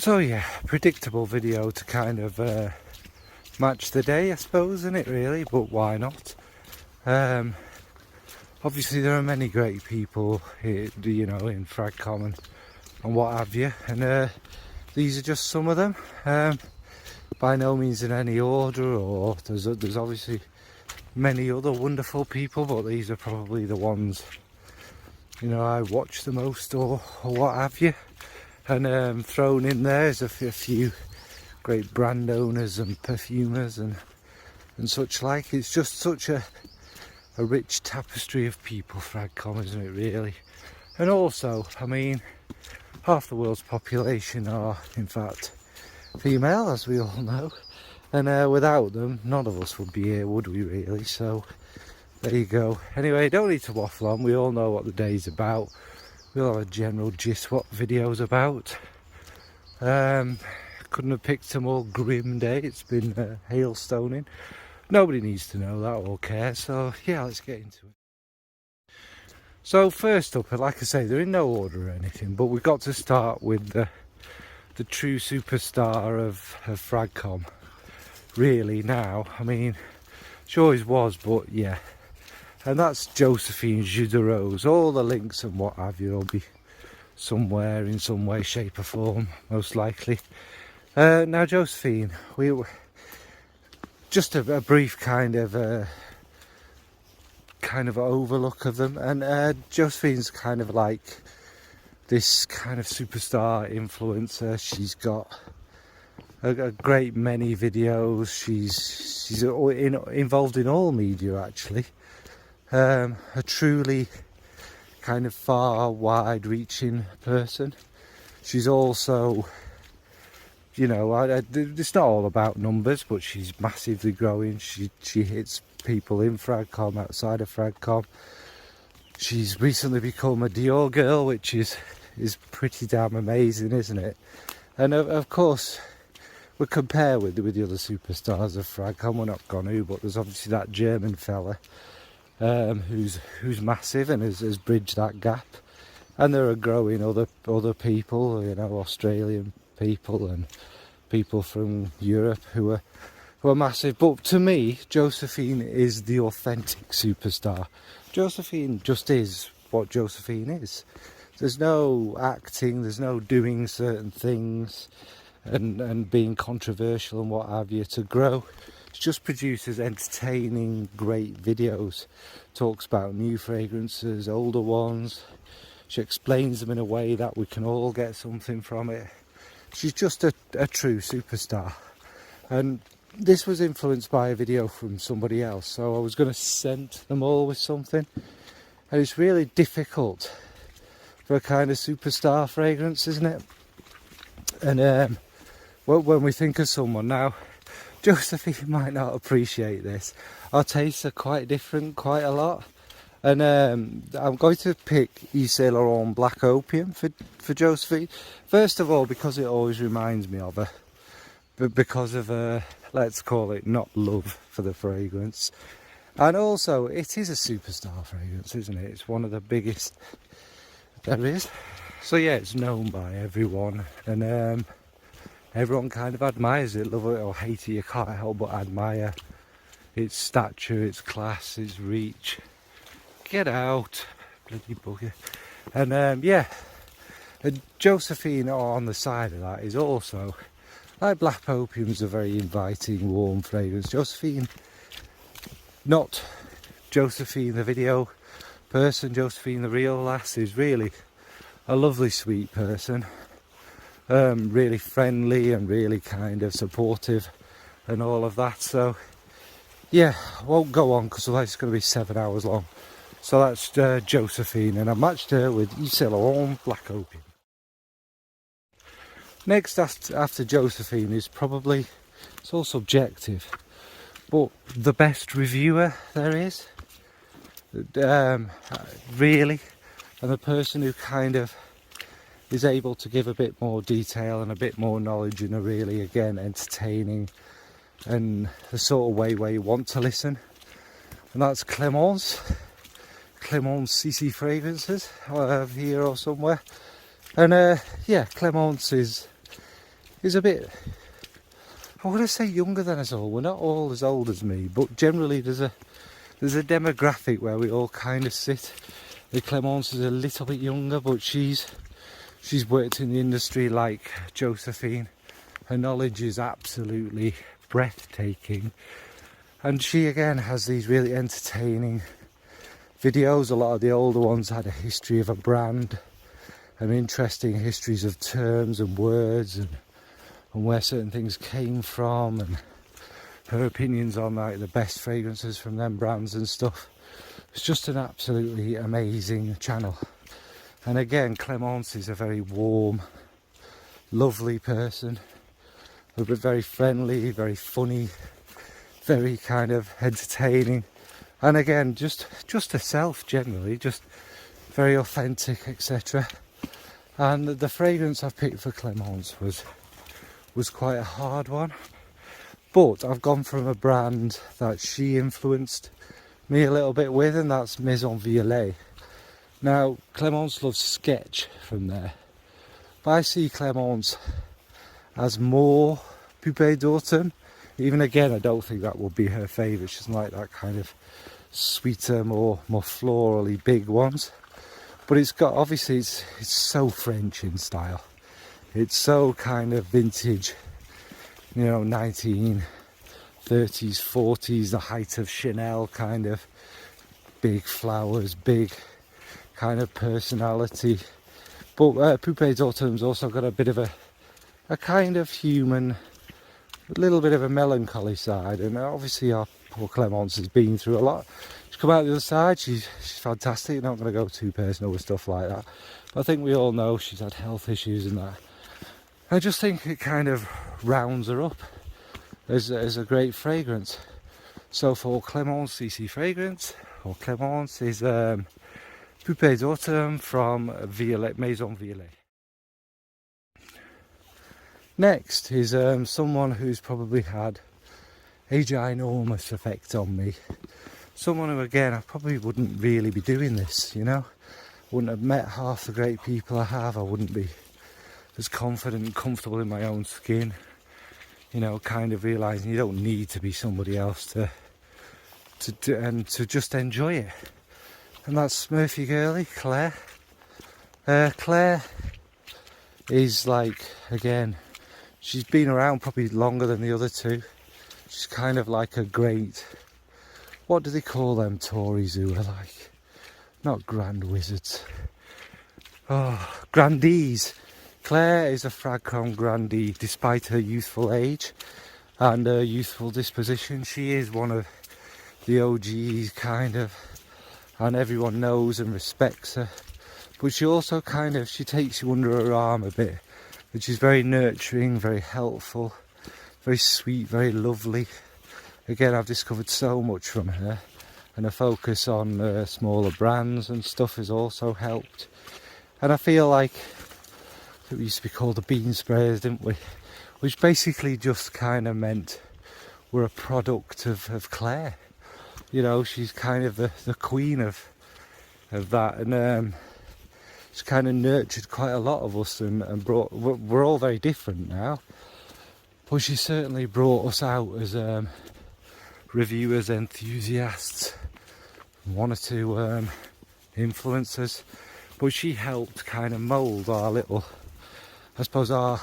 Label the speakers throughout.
Speaker 1: So yeah, predictable video to kind of match the day, I suppose, isn't it really? But why not? Obviously there are many great people here, you know, in Fragcom and what have you, and these are just some of them. By no means in any order, or there's obviously many other wonderful people, but these are probably the ones, you know, I watch the most, or what have you. And thrown in there is a few great brand owners and perfumers and such like. It's just such a rich tapestry of people, Fragcom, isn't it really? And also, I mean, half the world's population are in fact female, as we all know, and without them none of us would be here, would we really? So there you go. Anyway, don't need to waffle on, we all know what the day's about. We'll have a general gist what the video's about. Couldn't have picked a more grim day. It's been hailstoning. Nobody needs to know that or care, so yeah, let's get into it. So first up, like I say, they're in no order or anything, but we've got to start with the true superstar of Fragcom. Really now, I mean, she always was, but yeah. And that's Josephine Jus de Rose. All the links and what have you will be somewhere in some way, shape or form, most likely. Now Josephine, we were just a brief kind of overlook of them, and Josephine's kind of like this kind of superstar influencer. She's got a great many videos. She's involved in all media actually. A truly kind of far wide reaching person. She's also, you know, it's not all about numbers, but she's massively growing. She hits people in Fragcom, outside of Fragcom. She's recently become a Dior girl, which is pretty damn amazing, isn't it? And of course we compare with the other superstars of Fragcom. We're not going to, but there's obviously that German fella who's massive and has bridged that gap, and there are growing other people, you know, Australian people and people from Europe who are massive. But to me, Josephine is the authentic superstar. Josephine just is what Josephine is. There's no acting, there's no doing certain things and being controversial and what have you to grow. She just produces entertaining, great videos, talks about new fragrances, older ones. She explains them in a way that we can all get something from it. She's just a true superstar. And this was influenced by a video from somebody else, so I was going to scent them all with something. And it's really difficult for a kind of superstar fragrance, isn't it? And when we think of someone now, Josephine might not appreciate this. Our tastes are quite different, quite a lot. And I'm going to pick Yves Saint Laurent Black Opium for Josephine. First of all, because it always reminds me of her. But because of her, let's call it, not love for the fragrance. And also, it is a superstar fragrance, isn't it? It's one of the biggest there is. So yeah, it's known by everyone. And everyone kind of admires it, love it or hate it. You can't help but admire its stature, its class, its reach. Get out, bloody bugger. And yeah, and Josephine on the side of that is also, like Black Opium's a very inviting, warm fragrance. Josephine, not Josephine the video person, Josephine the real lass, is really a lovely, sweet person. Really friendly and really kind of supportive and all of that. So yeah, I won't go on because otherwise it's going to be 7 hours long. So that's Josephine, and I matched her with Yves Saint Laurent Black Opium. Next after Josephine is probably, it's all subjective, but the best reviewer there is. Really, and the person who kind of is able to give a bit more detail and a bit more knowledge in a really, again, entertaining and the sort of way where you want to listen. And that's Clémence CC Fragrances, here or somewhere. And yeah, Clémence is a bit, I want to say younger than us all. We're not all as old as me, but generally there's a demographic where we all kind of sit. The Clemence is a little bit younger, but she's worked in the industry like Josephine. Her knowledge is absolutely breathtaking, and she again has these really entertaining videos. A lot of the older ones had a history of a brand and interesting histories of terms and words and where certain things came from, and her opinions on like the best fragrances from them brands and stuff. It's just an absolutely amazing channel. And again, Clemence is a very warm, lovely person, very friendly, very funny, very kind of entertaining, and again just herself generally, just very authentic, etc. And the fragrance I've picked for Clemence was quite a hard one, but I've gone from a brand that she influenced me a little bit with, and that's Maison Violet. Now Clemence loves Sketch from there, but I see Clemence as more Poupée d'Automne. Even again, I don't think that would be her favourite. She doesn't like that kind of sweeter, more florally big ones. But it's got, obviously it's so French in style. It's so kind of vintage, you know, 1930s, 40s, the height of Chanel, kind of big flowers, big kind of personality. But Poupée d'Automne's also got a bit of a kind of human, a little bit of a melancholy side, and obviously our poor Clemence has been through a lot. She's come out the other side, she's fantastic. I'm not going to go too personal with stuff like that, but I think we all know she's had health issues and that. I just think it kind of rounds her up as a great fragrance. So for Clemence CC fragrance, or Clemence, is Poupée d'Automne from Violet, Maison Violet. Next is someone who's probably had a ginormous effect on me. Someone who, again, I probably wouldn't really be doing this, you know. I wouldn't have met half the great people I have. I wouldn't be as confident and comfortable in my own skin. You know, kind of realising you don't need to be somebody else to just enjoy it. And that's Smurfy Girly, Claire. Claire is like, again, she's been around probably longer than the other two. She's kind of like a great, what do they call them Tories who are like, not grand wizards, oh, grandees. Claire is a Fragcom grandee. Despite her youthful age and her youthful disposition, she is one of the OGs, kind of, and everyone knows and respects her. But she also kind of, she takes you under her arm a bit, which is very nurturing, very helpful, very sweet, very lovely. Again, I've discovered so much from her, and a focus on smaller brands and stuff has also helped. And I feel like we used to be called the bean sprayers, didn't we? Which basically just kind of meant we're a product of Claire. You know, she's kind of the queen of that, and she's kind of nurtured quite a lot of us and brought, we're all very different now, but she certainly brought us out as reviewers, enthusiasts, one or two influencers. But she helped kind of mould our little, I suppose, our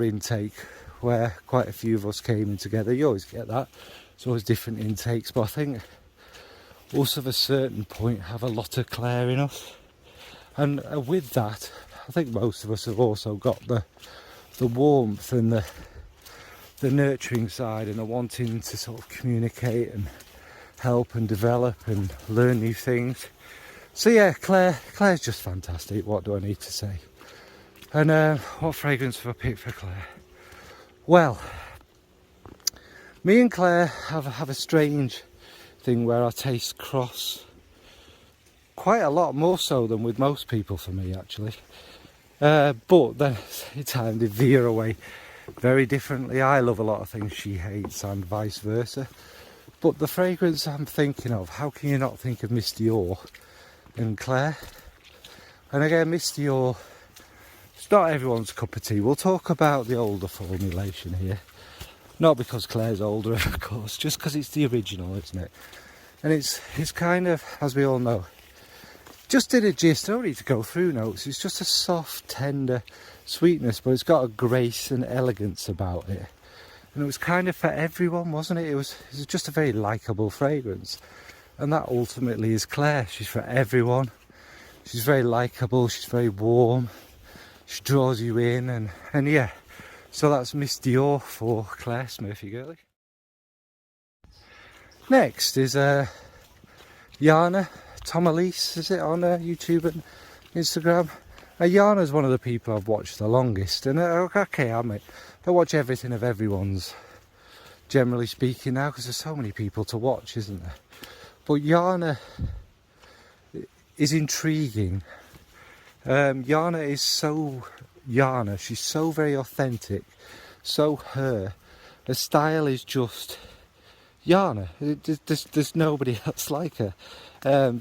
Speaker 1: intake, where quite a few of us came in together. You always get that. It's always different intakes, but I think us of a certain point have a lot of Claire in us. And with that, I think most of us have also got the warmth and the nurturing side, and the wanting to sort of communicate and help and develop and learn new things. So yeah, Claire's just fantastic. What do I need to say? And what fragrance have I picked for Claire? Well, me and Claire have a strange thing where our tastes cross quite a lot, more so than with most people for me actually. But then it's time they veer away very differently. I love a lot of things she hates and vice versa. But the fragrance I'm thinking of, how can you not think of Miss Dior and Claire? And again, Miss Dior is it's not everyone's cup of tea. We'll talk about the older formulation here. Not because Claire's older, of course, just because it's the original, isn't it? And it's kind of, as we all know, just in a gist, I don't need to go through notes, it's just a soft, tender sweetness, but it's got a grace and elegance about it. And it was kind of for everyone, wasn't it? It was just a very likeable fragrance. And that ultimately is Claire. She's for everyone. She's very likeable, she's very warm, she draws you in, and yeah. So that's Miss Dior for Claire Smurfy Girly. Next is Yana Tomalise, is it, on YouTube and Instagram? Yana's one of the people I've watched the longest, and okay, I watch everything of everyone's, generally speaking now, because there's so many people to watch, isn't there? But Yana is intriguing. Yana is so Yana, she's so very authentic, so her. Her style is just Yana. There's nobody else like her.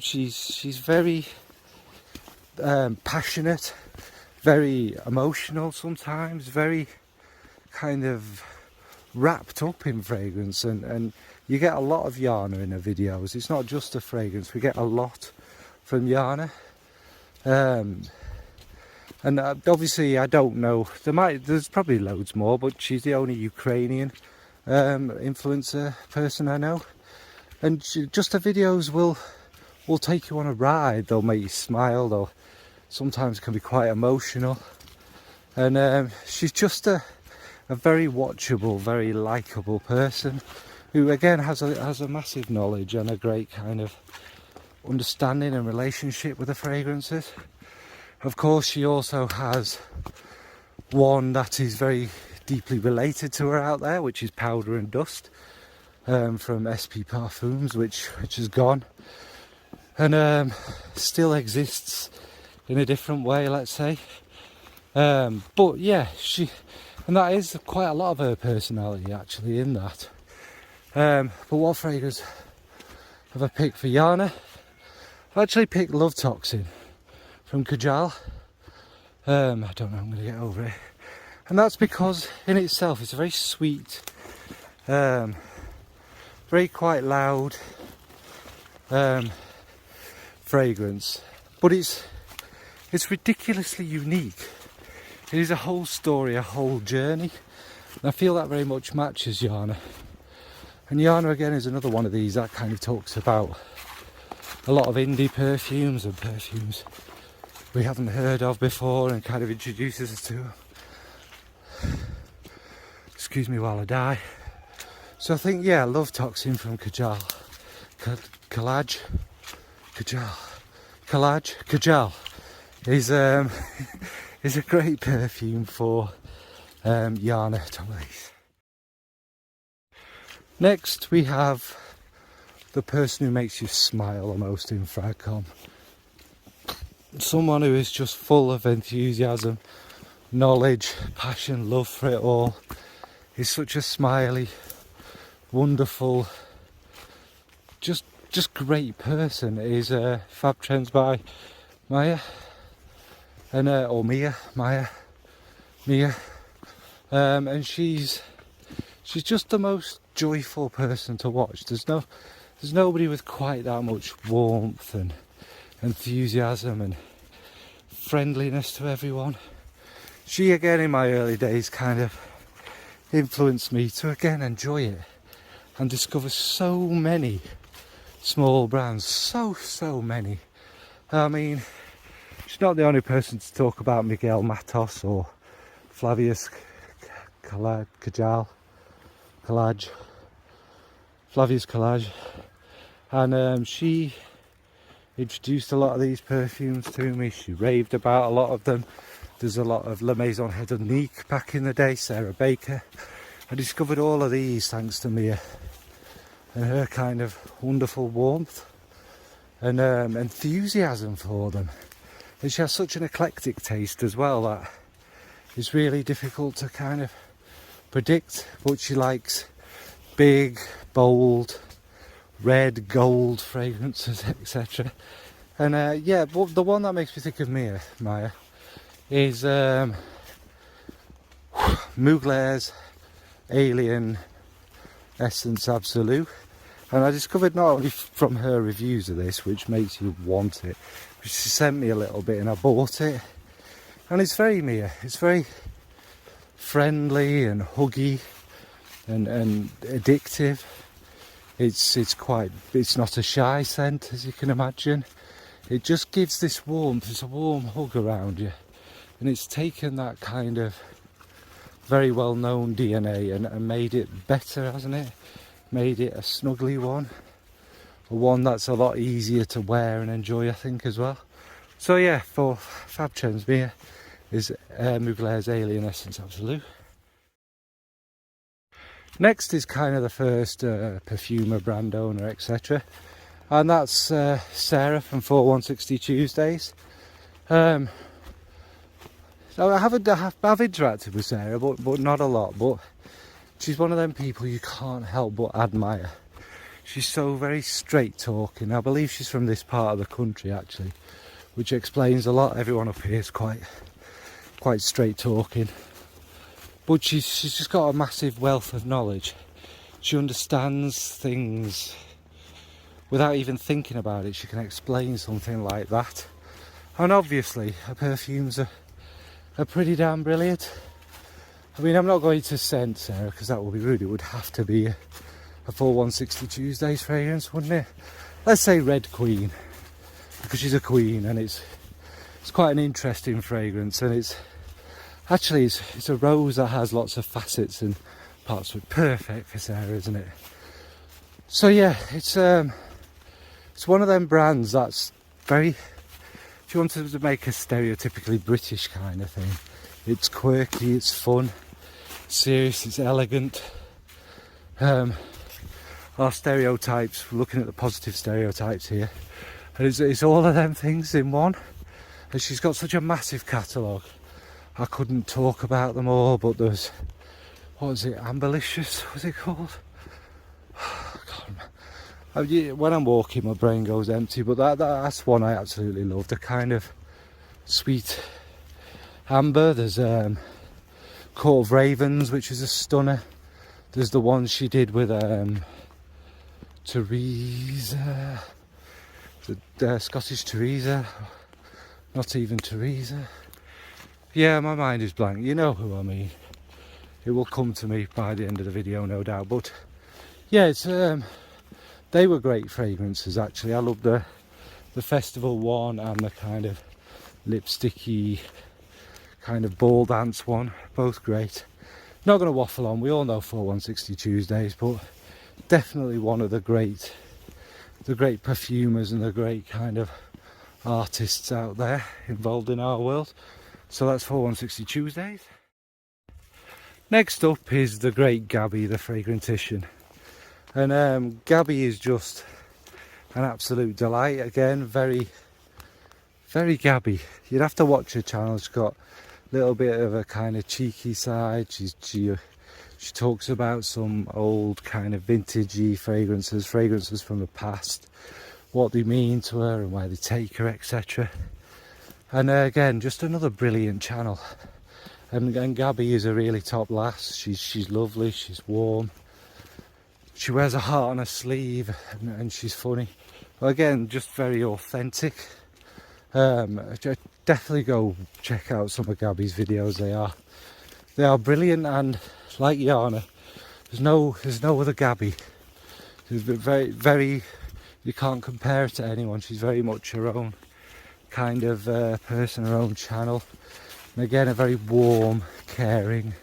Speaker 1: She's very passionate, very emotional sometimes, very kind of wrapped up in fragrance, and you get a lot of Yana in her videos. It's not just a fragrance, we get a lot from Yana. And obviously I don't know, there's probably loads more, but she's the only Ukrainian influencer person I know. And just the videos will take you on a ride, they'll make you smile, they'll sometimes can be quite emotional. And she's just a very watchable, very likeable person who again has a massive knowledge and a great kind of understanding and relationship with the fragrances. Of course, she also has one that is very deeply related to her out there, which is Powder and Dust from SP Parfums, which is gone and still exists in a different way, let's say. But yeah, and that is quite a lot of her personality actually in that. But what fragrance have I picked for Yana? I've actually picked Love Toxin from Kajal. I don't know, I'm going to get over it. And that's because in itself it's a very sweet, very quite loud fragrance, but it's ridiculously unique. It is a whole story, a whole journey, and I feel that very much matches Yana. And Yana again is another one of these that kind of talks about a lot of indie perfumes and perfumes we haven't heard of before and kind of introduces us to them. Excuse me while I die. So I think, yeah, Love Toxin from Kajal. Kajal is is a great perfume for Yana Tomalise. Next we have the person who makes you smile the most in Fragcom. Someone who is just full of enthusiasm, knowledge, passion, love for it all. He's such a smiley, wonderful, just great person. Is Fab Trends by Maya and or Mia, and she's just the most joyful person to watch. There's nobody with quite that much warmth and enthusiasm and friendliness to everyone. She again in my early days kind of influenced me to again enjoy it and discover so many small brands, so many. I mean, she's not the only person to talk about Miguel Matos or Flavius Flavius Collage, and she introduced a lot of these perfumes to me. She raved about a lot of them. There's a lot of La Maison Hedonique back in the day, Sarah Baker. I discovered all of these thanks to Mia and her kind of wonderful warmth and enthusiasm for them. And she has such an eclectic taste as well that it's really difficult to kind of predict, but she likes big, bold, red, gold fragrances, etc. And yeah, but the one that makes me think of Maya is Mugler's Alien Essence Absolute. And I discovered not only from her reviews of this, which makes you want it, but she sent me a little bit and I bought it. And it's very Mia. It's very friendly and huggy and addictive. It's not a shy scent, as you can imagine. It just gives this warmth, it's a warm hug around you. And it's taken that kind of very well known DNA and made it better, hasn't it? Made it a snuggly one. A one that's a lot easier to wear and enjoy, I think, as well. So yeah, for Fab Chems, Mia is Mugler's Alien Essence Absolute. Next is kind of the first perfumer, brand owner, etc. And that's Sarah from 4160 Tuesdays. So I've interacted with Sarah, but not a lot. But she's one of them people you can't help but admire. She's so very straight talking. I believe she's from this part of the country actually, which explains a lot. Everyone up here is quite straight talking. But she's just got a massive wealth of knowledge. She understands things without even thinking about it. She can explain something like that. And obviously her perfumes are pretty damn brilliant. I mean, I'm not going to scent Sarah because that would be rude. It would have to be a 4160 Tuesdays fragrance, wouldn't it? Let's say Red Queen, because she's a queen, and it's quite an interesting fragrance. And it's a rose that has lots of facets and parts, so it's perfect for Sarah, isn't it? So yeah, it's one of them brands that's very, if you wanted to make a stereotypically British kind of thing, it's quirky, it's fun, it's serious, it's elegant. Our stereotypes, we're looking at the positive stereotypes here, and it's all of them things in one. And she's got such a massive catalogue. I couldn't talk about them all, but there's, what was it, Amberlicious, was it called? I can't remember. When I'm walking, my brain goes empty, but that's one I absolutely love. The kind of sweet amber. There's Court of Ravens, which is a stunner. There's the one she did with Teresa, the Scottish Teresa, not even Teresa. Yeah, my mind is blank. You know who I mean. It will come to me by the end of the video, no doubt. But yeah, it's they were great fragrances actually. I love the festival one and the kind of lipsticky kind of ball dance one. Both great. Not going to waffle on. We all know 4160 Tuesdays, but definitely one of the great perfumers and the great kind of artists out there involved in our world. So that's 4160 Tuesdays. Next up is the great Gabby, the fragrantician. And Gabby is just an absolute delight. Again, very, very Gabby. You'd have to watch her channel. She's got a little bit of a kind of cheeky side. She talks about some old kind of vintagey fragrances from the past, what they mean to her and where they take her, etc. And again, just another brilliant channel. And Gabby is a really top lass. She's lovely, she's warm. She wears a heart on her sleeve and she's funny. But again, just very authentic. Definitely go check out some of Gabby's videos. They are brilliant, and like Yana, there's no other Gabby. She's very, you can't compare her to anyone. She's very much her own kind of person, her own channel. And again, a very warm, caring,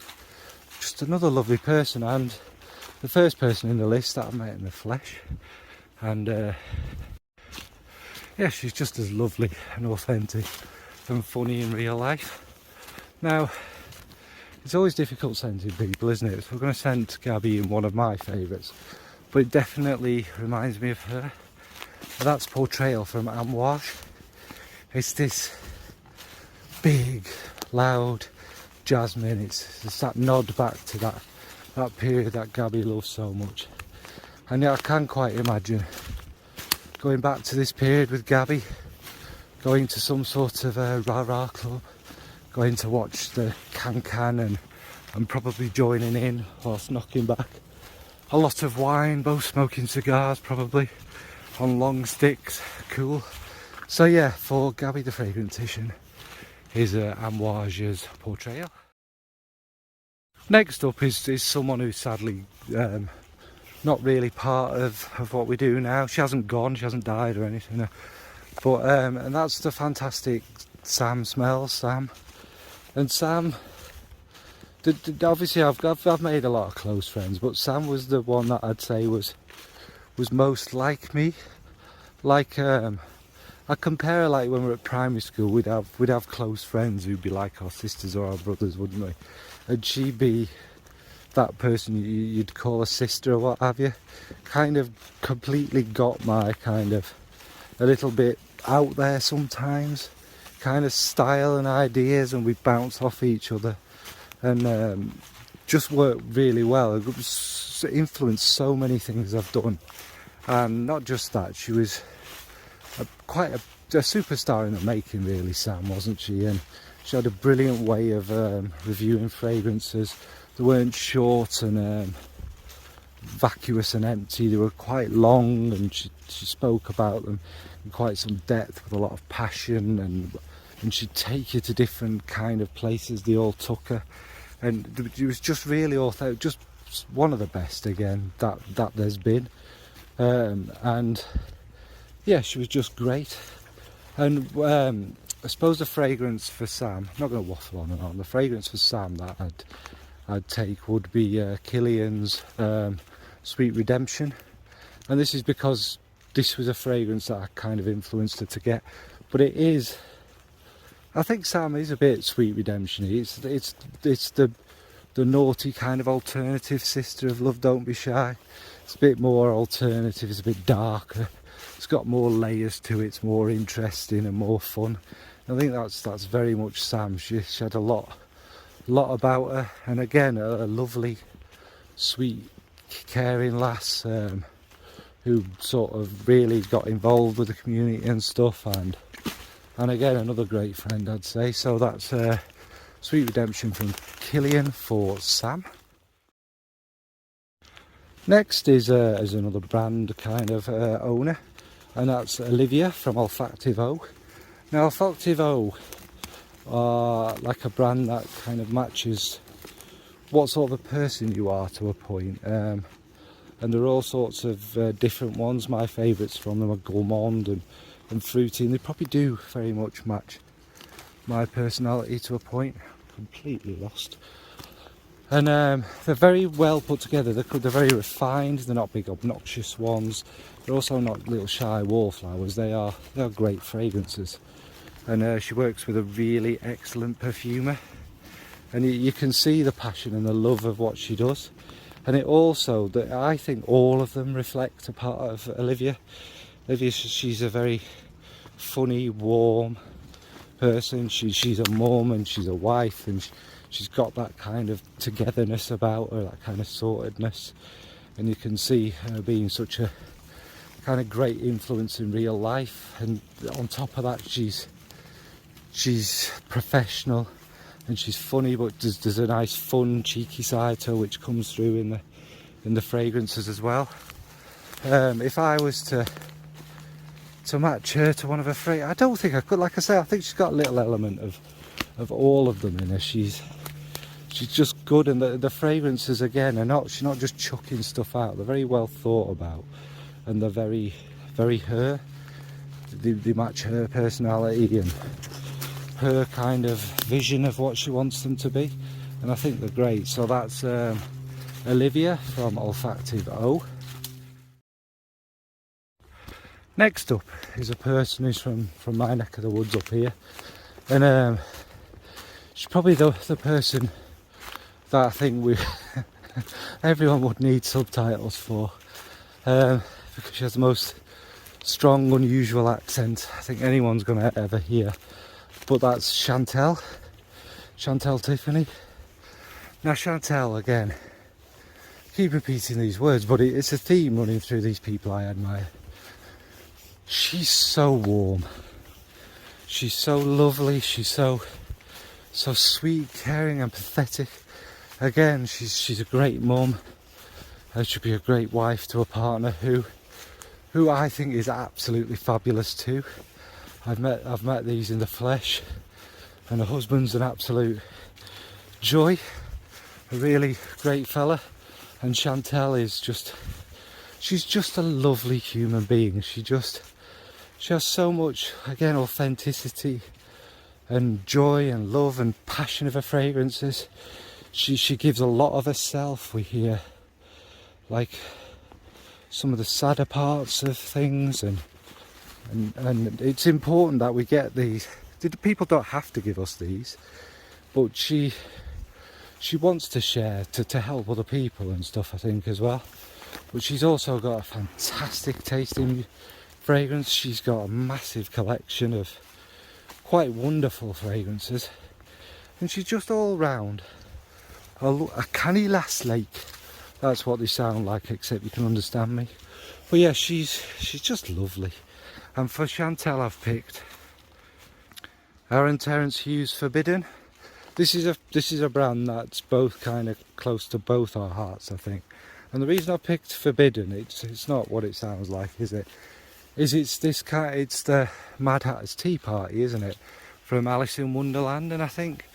Speaker 1: just another lovely person, and the first person in the list that I met in the flesh. And yeah, she's just as lovely and authentic and funny in real life. Now, it's always difficult scenting people, isn't it? So we're going to scent Gabby in one of my favourites, but it definitely reminds me of her. That's Portrayal from Amouage. It's this big, loud jasmine. It's that nod back to that period that Gabby loves so much. And yeah, I can quite imagine going back to this period with Gabby, going to some sort of rah-rah club, going to watch the can and probably joining in whilst knocking back a lot of wine, both smoking cigars probably on long sticks. Cool. So yeah, for Gabby the Fragrantician is Amouage's Portrayal. Next up is someone who's sadly not really part of what we do now. She hasn't gone, she hasn't died or anything, but and that's the fantastic Sam Smells. Sam, and Sam, obviously I've made a lot of close friends, but Sam was the one that I'd say was most like me. Like I compare her, like when we were at primary school, we'd have close friends who'd be like our sisters or our brothers, wouldn't we? And she'd be that person you'd call a sister or what have you. Kind of completely got my kind of a little bit out there sometimes kind of style and ideas, and we bounce off each other, and just worked really well. It influenced so many things I've done, and not just that, she was quite a superstar in the making, really, Sam, wasn't she? And she had a brilliant way of reviewing fragrances. They weren't short and vacuous and empty. They were quite long, and she spoke about them in quite some depth with a lot of passion, and she'd take you to different kind of places. They all took her, and it was just really authentic, just one of the best again that there's been, and yeah, she was just great. And I suppose the fragrance for Sam, I'm not going to waffle on and on, the fragrance for Sam that I'd take would be Killian's Sweet Redemption. And this is because this was a fragrance that I kind of influenced her to get. But it is, I think Sam is a bit Sweet Redemption-y. It's the naughty kind of alternative sister of Love Don't Be Shy. It's a bit more alternative, it's a bit darker. It's got more layers to it, it's more interesting and more fun. I think that's very much Sam. She had a lot about her, and again a lovely, sweet, caring lass who sort of really got involved with the community and stuff, and again another great friend, I'd say. So that's Sweet Redemption from Killian for Sam. Next is another brand kind of owner, and that's Olivia from Olfactive O. Now Olfactive O are like a brand that kind of matches what sort of a person you are to a point, and there are all sorts of different ones. My favourites from them are gourmand and fruity, and they probably do very much match my personality to a point. Completely lost. And they're very well put together. They're very refined. They're not big obnoxious ones. They're also not little shy wallflowers. They are great fragrances. And she works with a really excellent perfumer, and you can see the passion and the love of what she does. And it also, I think all of them reflect a part of Olivia. Olivia, she's a very funny, warm person. She's a mum and she's a wife, and she's got that kind of togetherness about her, that kind of sortedness. And you can see her being such a kind of great influence in real life. And on top of that, she's professional and she's funny, but there's a nice fun cheeky side to her which comes through in the fragrances as well. If I was to match her to one of her fragrances, I don't think I could. Like I say, I think she's got a little element of all of them in her. She's just good, and the fragrances again she's not just chucking stuff out. They're very well thought about, and they're very, very her. They match her personality and her kind of vision of what she wants them to be, and I think they're great. So that's Olivia from Olfactive O. Next up is a person who's from my neck of the woods up here, and she's probably the person that I think everyone would need subtitles for, because she has the most strong, unusual accent I think anyone's going to ever hear. But that's Chantel Tiffany. Now Chantel, again, keep repeating these words, but it's a theme running through these people I admire. She's so warm, she's so lovely, she's so so sweet, caring and pathetic. Again, she's a great mum. She'd be a great wife to a partner who I think is absolutely fabulous too. I've met these in the flesh, and her husband's an absolute joy, a really great fella, and Chantel is she's just a lovely human being. She has so much, again, authenticity and joy and love and passion of her fragrances. She gives a lot of herself. We hear like some of the sadder parts of things, and it's important that we get these. People don't have to give us these, but she wants to share to help other people and stuff, I think, as well. But she's also got a fantastic tasting fragrance. She's got a massive collection of quite wonderful fragrances, and she's just all round a canny lass lake. That's what they sound like, except you can understand me. But yeah, she's just lovely. And for Chantel, I've picked Aaron Terence Hughes Forbidden. This is a brand that's both kind of close to both our hearts, I think. And the reason I picked Forbidden, it's not what it sounds like, is it? It's the Mad Hatter's Tea Party, isn't it? From Alice in Wonderland, and I think,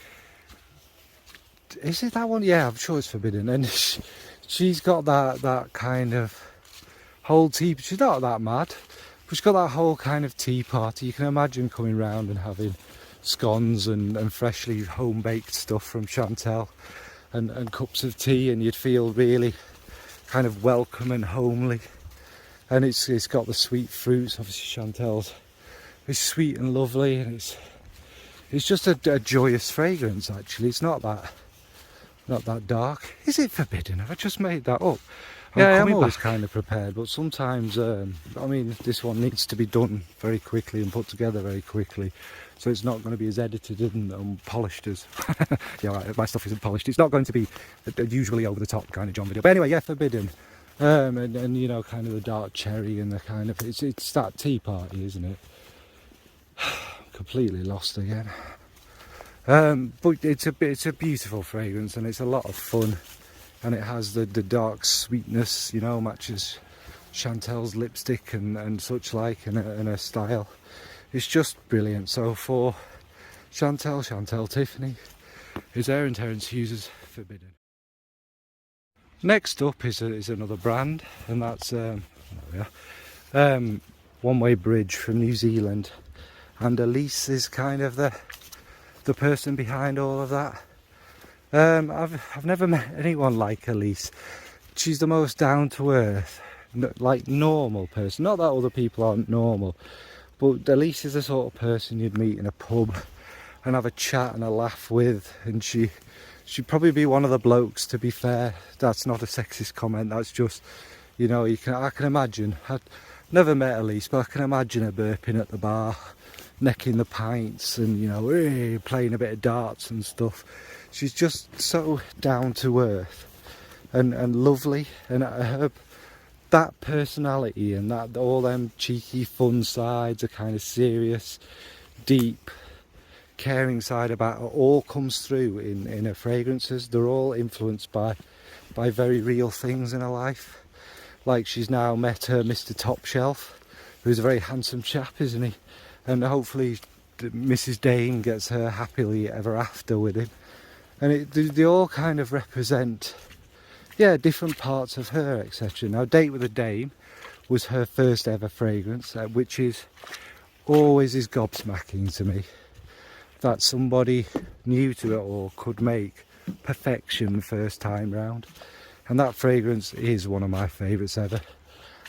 Speaker 1: is it that one? Yeah, I'm sure it's Forbidden. And she's got that kind of whole tea. She's not that mad, but she's got that whole kind of tea party. You can imagine coming round and having scones and freshly home baked stuff from Chantel, and cups of tea, and you'd feel really kind of welcome and homely. And it's got the sweet fruits. Obviously Chantel's is sweet and lovely, and it's just a joyous fragrance. Actually, it's not that dark. Is it forbidden? Have I just made that up? Yeah, I'm always kind of prepared, but sometimes I mean, this one needs to be done very quickly and put together very quickly, so it's not going to be as edited and polished as yeah, right, my stuff isn't polished. It's not going to be usually over the top kind of John video. But anyway, yeah, forbidden. And you know, kind of the dark cherry and the kind of, it's that tea party, isn't it? Completely lost again. But it's a beautiful fragrance, and it's a lot of fun, and it has the dark sweetness, you know, matches Chantel's lipstick and such like, and her style. It's just brilliant. So for Chantel Tiffany is Aaron Terence Hughes' Forbidden. Next up is another brand, and that's One Way Bridge from New Zealand, and Elise is kind of the person behind all of that. I've never met anyone like Elise. She's the most down to earth, like normal person. Not that other people aren't normal, but Elise is the sort of person you'd meet in a pub and have a chat and a laugh with, and she'd probably be one of the blokes, to be fair. That's not a sexist comment, that's just, you know, I can imagine. I've never met Elise, but I can imagine her burping at the bar, necking the pints, and, you know, playing a bit of darts and stuff. She's just so down to earth and lovely, and that personality and that all them cheeky fun sides, a kind of serious, deep, caring side about her, all comes through in her fragrances. They're all influenced by very real things in her life. Like, she's now met her Mr. Top Shelf, who's a very handsome chap, isn't he? And hopefully Mrs. Dane gets her happily ever after with him. And they all kind of represent, yeah, different parts of her, etc. Now, Date with a Dame was her first ever fragrance, which is always gobsmacking to me, that somebody new to it all could make perfection first time round. And that fragrance is one of my favourites ever.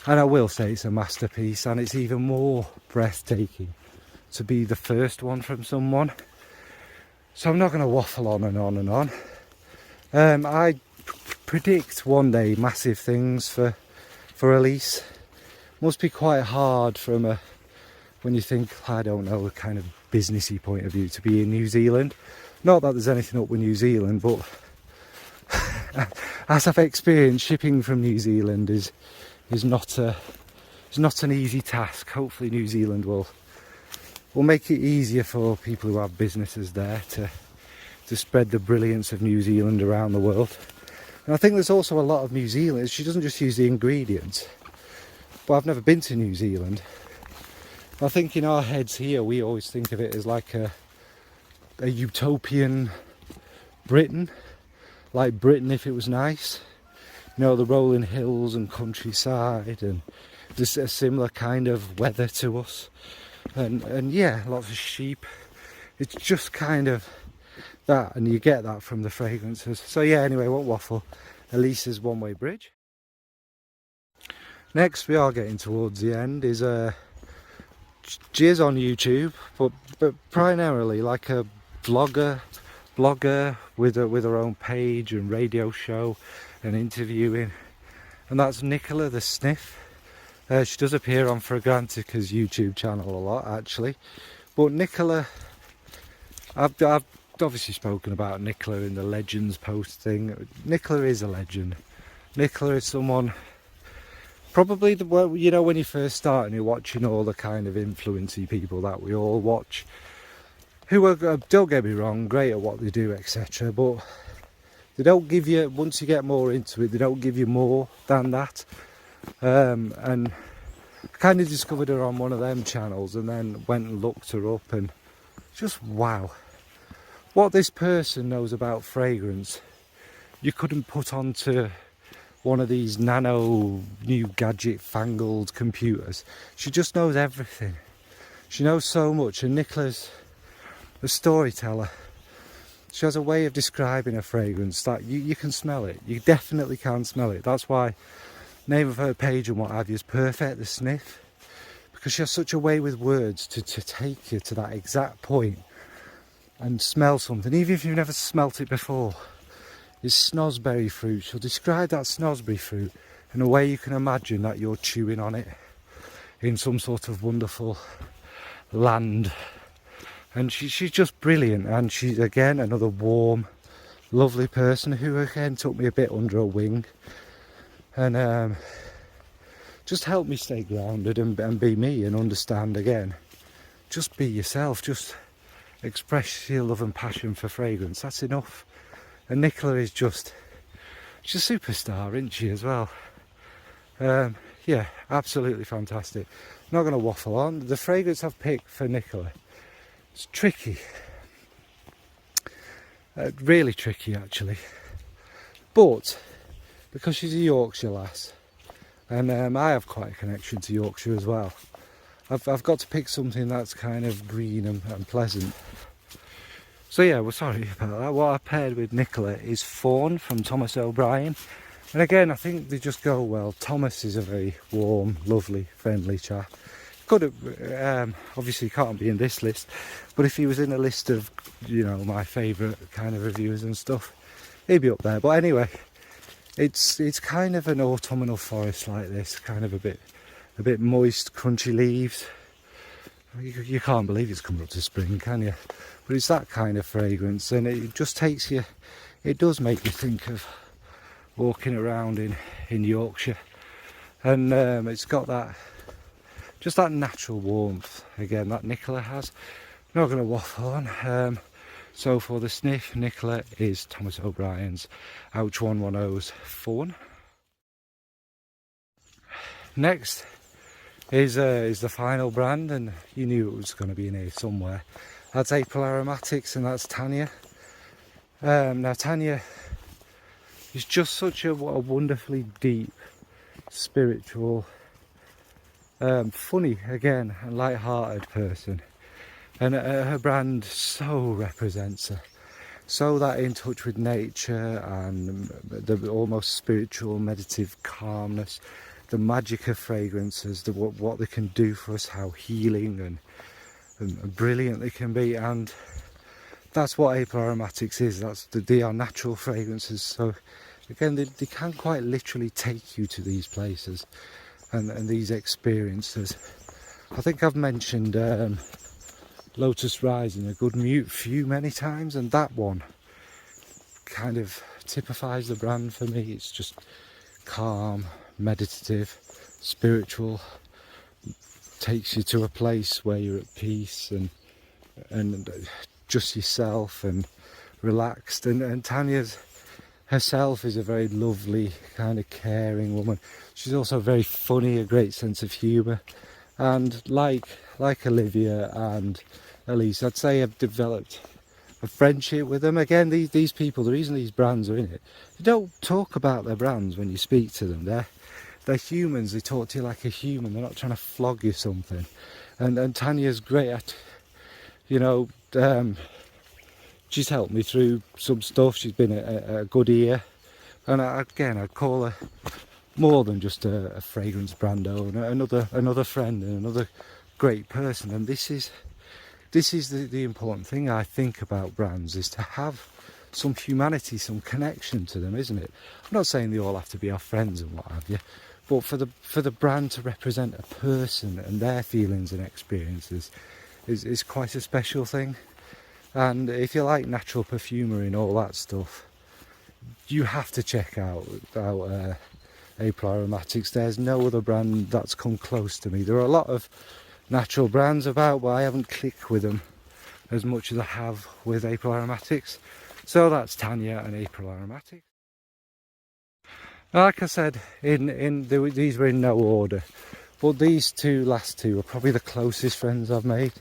Speaker 1: And I will say it's a masterpiece, and it's even more breathtaking to be the first one from someone. So I'm not going to waffle on and on and on. I predict one day massive things for Elise. Must be quite hard from when you think, I don't know, a kind of businessy point of view, to be in New Zealand. Not that there's anything up with New Zealand, but as I've experienced, shipping from New Zealand is not an easy task. Hopefully New Zealand will make it easier for people who have businesses there to spread the brilliance of New Zealand around the world. And I think there's also a lot of New Zealand. She doesn't just use the ingredients, but I've never been to New Zealand. I think in our heads here, we always think of it as like a utopian Britain, like Britain if it was nice. You know, the rolling hills and countryside, and just a similar kind of weather to us. And yeah, lots of sheep. It's just kind of that, and you get that from the fragrances. So yeah, anyway, won't waffle. Elisa's One Way Bridge. Next, we are getting towards the end, is she is on YouTube, but primarily like a blogger with her own page and radio show and interviewing, and that's Nicola The Sniff. She does appear on Fragrantica's YouTube channel a lot, actually. But Nicola, I've obviously spoken about Nicola in the Legends post thing. Nicola is a legend. Nicola is someone, probably, you know, when you first start and you're watching all the kind of influency people that we all watch, who are, don't get me wrong, great at what they do, etc. But they don't give you, once you get more into it, they don't give you more than that. And I kind of discovered her on one of them channels and then went and looked her up, and just wow, what this person knows about fragrance you couldn't put onto one of these nano new gadget fangled computers. She just knows everything. She knows so much, and Nicola's a storyteller. She has a way of describing a fragrance that you can smell it. You definitely can smell it. That's why name of her page and what have you is Perfect The Sniff, because she has such a way with words to take you to that exact point and smell something, even if you've never smelt it before. Is snosberry fruit. She'll describe that snosberry fruit in a way you can imagine that you're chewing on it in some sort of wonderful land. And she's just brilliant, and she's again another warm, lovely person who again took me a bit under her wing and just helped me stay grounded and be me and understand again. Just be yourself, just express your love and passion for fragrance, that's enough. And Nicola is just, she's a superstar, isn't she, as well? Yeah, absolutely fantastic. Not going to waffle on. The fragrance I've picked for Nicola, it's tricky. Really tricky, actually. But because she's a Yorkshire lass, and I have quite a connection to Yorkshire as well, I've got to pick something that's kind of green and pleasant. So yeah, we're sorry about that. What I paired with Nicola is Fawn from Thomas O'Brien. And again, I think they just go well. Thomas is a very warm, lovely, friendly chap. Could have, obviously can't be in this list, but if he was in a list of, you know, my favourite kind of reviewers and stuff, he'd be up there. But anyway, it's kind of an autumnal forest like this, kind of a bit moist, crunchy leaves. You can't believe it's coming up to spring, can you? But it's that kind of fragrance, and it just takes you, it does make you think of walking around in Yorkshire. And it's got that, just that natural warmth, again, that Nicola has. Not going to waffle on. So for the sniff, Nicola is Thomas O'Brien's Ouch 110's Fawn. Next is the final brand, and you knew it was going to be in here somewhere. That's April Aromatics, and that's Tanya. Now Tanya is just such a wonderfully deep, spiritual, funny again, and light-hearted person, and her brand so represents her. So that in touch with nature and the almost spiritual, meditative calmness, the magic of fragrances, what they can do for us, how healing and brilliant they can be. And that's what April Aromatics is. They are natural fragrances. So again, they can quite literally take you to these places and these experiences. I think I've mentioned Lotus Rising a good few many times, and that one kind of typifies the brand for me. It's just calm, meditative, spiritual, takes you to a place where you're at peace and just yourself, and relaxed. And Tanya's herself is a very lovely, kind of caring woman. She's also very funny, a great sense of humour. And like Olivia and Elise, I'd say I've developed a friendship with them. Again, these people, the reason these brands are in it, they don't talk about their brands when you speak to them. They're humans. They talk to you like a human. They're not trying to flog you something. And Tanya's great at, you know, she's helped me through some stuff. She's been a good ear. And again, I'd call her more than just a fragrance brand owner, another friend and another great person. And this is the important thing I think about brands, is to have some humanity, some connection to them, isn't it? I'm not saying they all have to be our friends and what have you, but for the brand to represent a person and their feelings and experiences is quite a special thing. And if you like natural perfumery and all that stuff, you have to check out April Aromatics. There's no other brand that's come close to me. There are a lot of natural brands about, but I haven't clicked with them as much as I have with April Aromatics. So that's Tanya and April Aromatics. Like I said, these were in no order, but these last two are probably the closest friends I've made.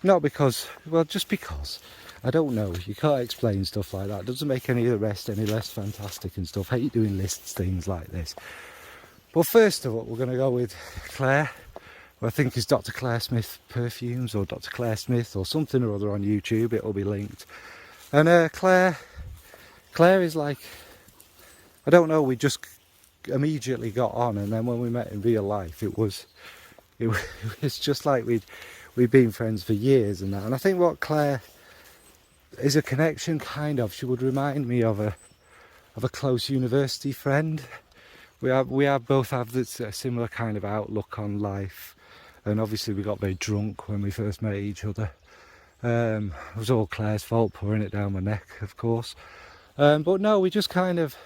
Speaker 1: Not because, well, just because. I don't know, you can't explain stuff like that. It doesn't make any of the rest any less fantastic and stuff. I hate doing lists, things like this. But first of all, we're going to go with Claire, who I think is Dr. Claire Smith Perfumes, or Dr. Claire Smith, or something or other on YouTube. It'll be linked. And Claire is like, I don't know, we just immediately got on, and then when we met in real life, it was just like we'd been friends for years and that. And I think what Claire is a connection, kind of. She would remind me of a close university friend. We both have this similar kind of outlook on life, and obviously we got very drunk when we first met each other. It was all Claire's fault, pouring it down my neck, of course. But no, we just kind of,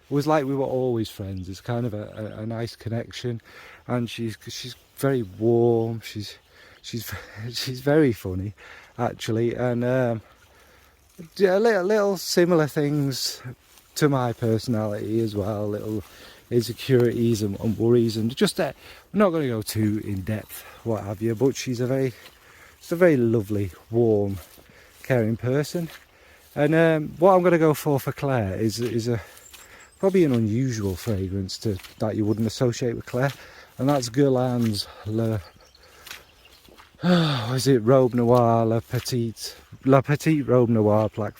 Speaker 1: it was like we were always friends. It's kind of a nice connection, and she's very warm. She's very funny, actually, and little similar things to my personality as well. Little insecurities and worries, and just we're not going to go too in depth, what have you. But she's a very lovely, warm, caring person. And what I'm going to go for Claire is probably an unusual fragrance that you wouldn't associate with Claire, and that's Guerlain's is it Robe Noir La Petite Robe Noir Black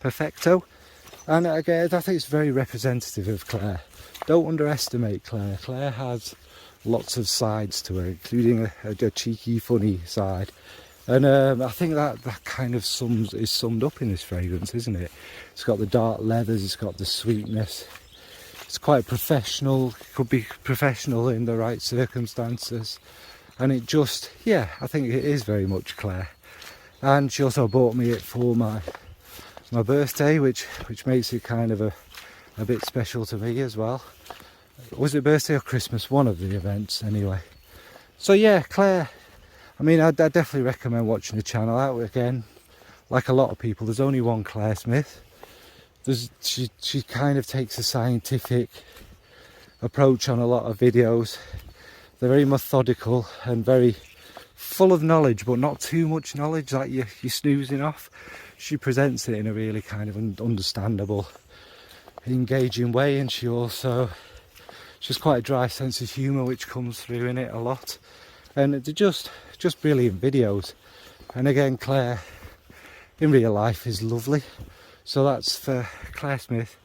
Speaker 1: Perfecto. And again, I think it's very representative of Claire. Don't underestimate Claire. Claire has lots of sides to her, including a cheeky, funny side. And I think that kind of is summed up in this fragrance, isn't it? It's got the dark leathers, it's got the sweetness. It's quite professional. It could be professional in the right circumstances. And it just, yeah, I think it is very much Claire. And she also bought me it for my birthday, which makes it kind of a bit special to me as well. Was it birthday or Christmas? One of the events, anyway. So yeah, Claire, I mean, I definitely recommend watching the channel out. Again, like a lot of people, there's only one Claire Smith. She kind of takes a scientific approach on a lot of videos. They're very methodical and very full of knowledge, but not too much knowledge like you're snoozing off. She presents it in a really kind of understandable, engaging way, and she's quite a dry sense of humour which comes through in it a lot. And they're just brilliant videos. And again, Claire in real life is lovely. So that's for Claire Smith,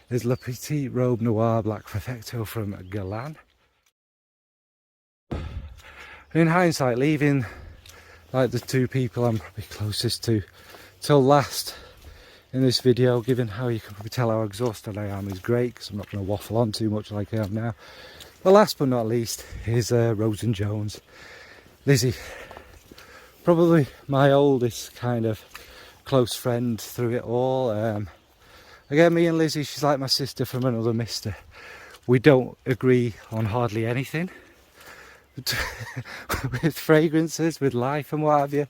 Speaker 1: is La Petite Robe Noir Black Perfecto from Guerlain. In hindsight, leaving like the two people I'm probably closest to till last in this video, given how you can probably tell how exhausted I am, is great, because I'm not going to waffle on too much like I am now. But last but not least is Rose and Jones. Lizzie, probably my oldest kind of close friend through it all. Again, me and Lizzie, she's like my sister from another mister. We don't agree on hardly anything with fragrances, with life and what have you,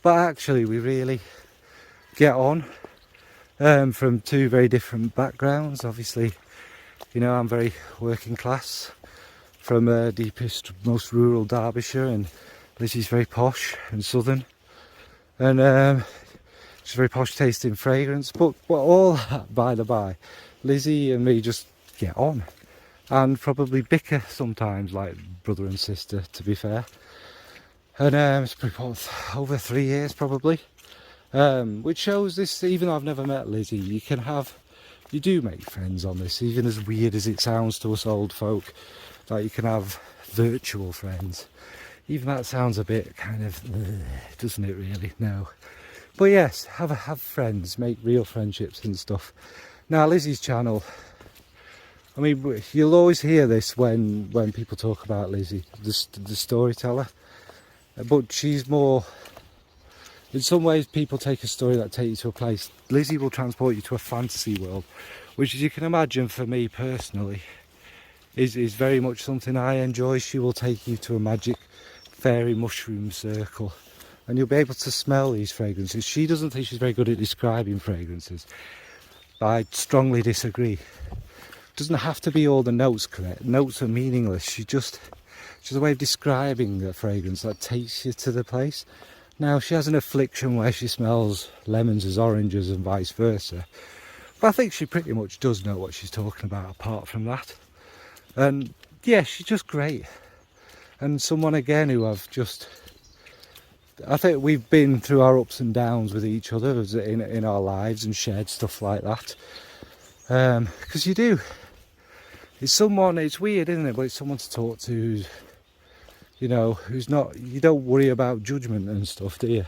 Speaker 1: but actually we really get on, from two very different backgrounds. Obviously, you know, I'm very working class from deepest, most rural Derbyshire, and Lizzie's very posh and southern, and she's very posh tasting fragrance. But all that by the by, Lizzie and me just get on, and probably bicker sometimes like brother and sister, to be fair. And it's probably over 3 years probably, which shows this, even though I've never met Lizzie, you do make friends on this, even as weird as it sounds to us old folk, that you can have virtual friends. Even that sounds a bit kind of, doesn't it really? No. But yes, have friends, make real friendships and stuff. Now Lizzie's channel, I mean, you'll always hear this when people talk about Lizzie, the storyteller. But she's more, in some ways people take a story that takes you to a place. Lizzie will transport you to a fantasy world, which, as you can imagine, for me personally, is very much something I enjoy. She will take you to a magic fairy mushroom circle, and you'll be able to smell these fragrances. She doesn't think she's very good at describing fragrances. I strongly disagree. It doesn't have to be all the notes correct. Notes are meaningless. She's a way of describing a fragrance that takes you to the place. Now, she has an affliction where she smells lemons as oranges and vice versa, but I think she pretty much does know what she's talking about apart from that. And yeah, she's just great, and someone again who I think we've been through our ups and downs with each other in our lives and shared stuff like that, because you do. It's someone, it's weird, isn't it, but it's someone to talk to who's, you know, who's not, you don't worry about judgment and stuff, do you?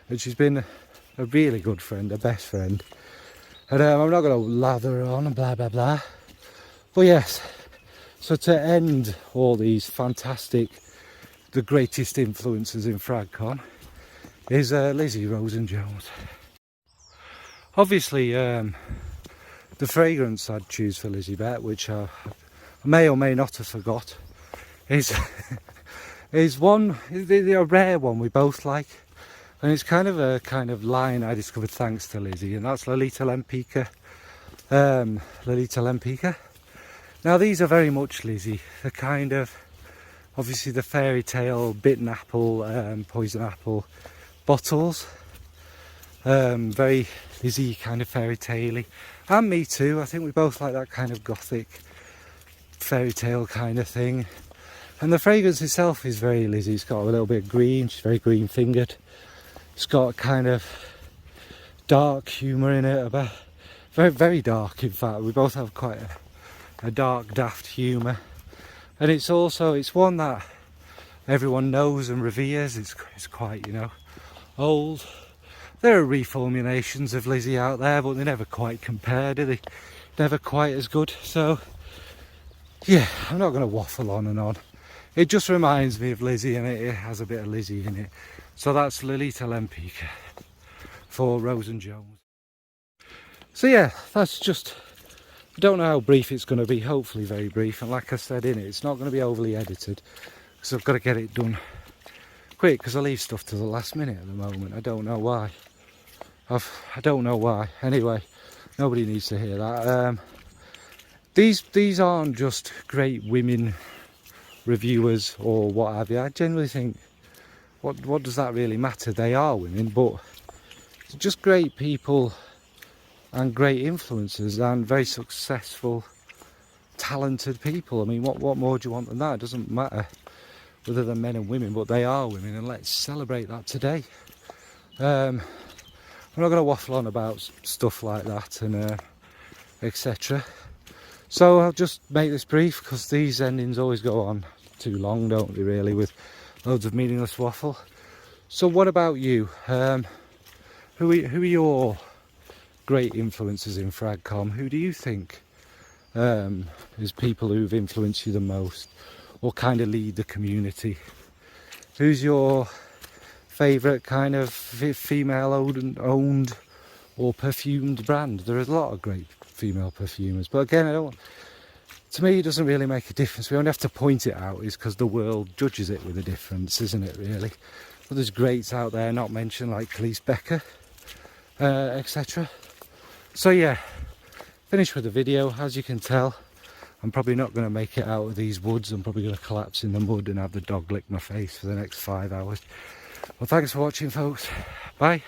Speaker 1: And she's been a really good friend, a best friend. And I'm not going to lather on and blah, blah, blah. But yes, so to end all these fantastic, the greatest influences in Fragcom, is Lizzie Rosen-Jones. Obviously, the fragrance I'd choose for Lizzie Bet, which I may or may not have forgot, is a rare one we both like, and it's kind of a line I discovered thanks to Lizzie, and that's Lolita Lempicka. Lolita Lempicka. Now these are very much Lizzie, the kind of, obviously the fairy tale, bitten apple, poison apple bottles, very Lizzie kind of fairy tale-y, and me too. I think we both like that kind of gothic fairy tale kind of thing. And the fragrance itself is very Lizzie. It's got a little bit of green, she's very green fingered. It's got a kind of dark humour in it, about very, very dark in fact. We both have quite a dark, daft humour. And it's one that everyone knows and reveres. It's quite, you know, old. There are reformulations of Lizzie out there, but they never quite compare, do they? Never quite as good. So yeah, I'm not going to waffle on and on. It just reminds me of Lizzie, and it has a bit of Lizzie in it. So that's Lolita Lempicka for Rosen-Jones. So yeah, that's just, I don't know how brief it's going to be, hopefully very brief. And like I said in it, it's not going to be overly edited, because I've got to get it done quick, because I leave stuff to the last minute at the moment. I don't know why. I don't know why. Anyway, nobody needs to hear that. These aren't just great women reviewers or what have you. I generally think, what does that really matter? They are women, but just great people and great influencers and very successful, talented people. I mean, what more do you want than that? It doesn't matter whether they're men and women, but they are women, and let's celebrate that today. I'm not going to waffle on about stuff like that and etc. So I'll just make this brief, because these endings always go on too long, don't they, really, with loads of meaningless waffle. So what about you? Who are your great influences in Fragcom? Who do you think is people who've influenced you the most, or kind of lead the community? Who's your favourite kind of female owned or perfumed brand? There is a lot of great female perfumers, but again, to me it doesn't really make a difference. We only have to point it out is because the world judges it with a difference, isn't it, really? But there's greats out there not mentioned, like Khalees Becker, etc. So yeah, finished with the video. As you can tell, I'm probably not going to make it out of these woods. I'm probably going to collapse in the mud and have the dog lick my face for the next 5 hours. Well, thanks for watching, folks. Bye.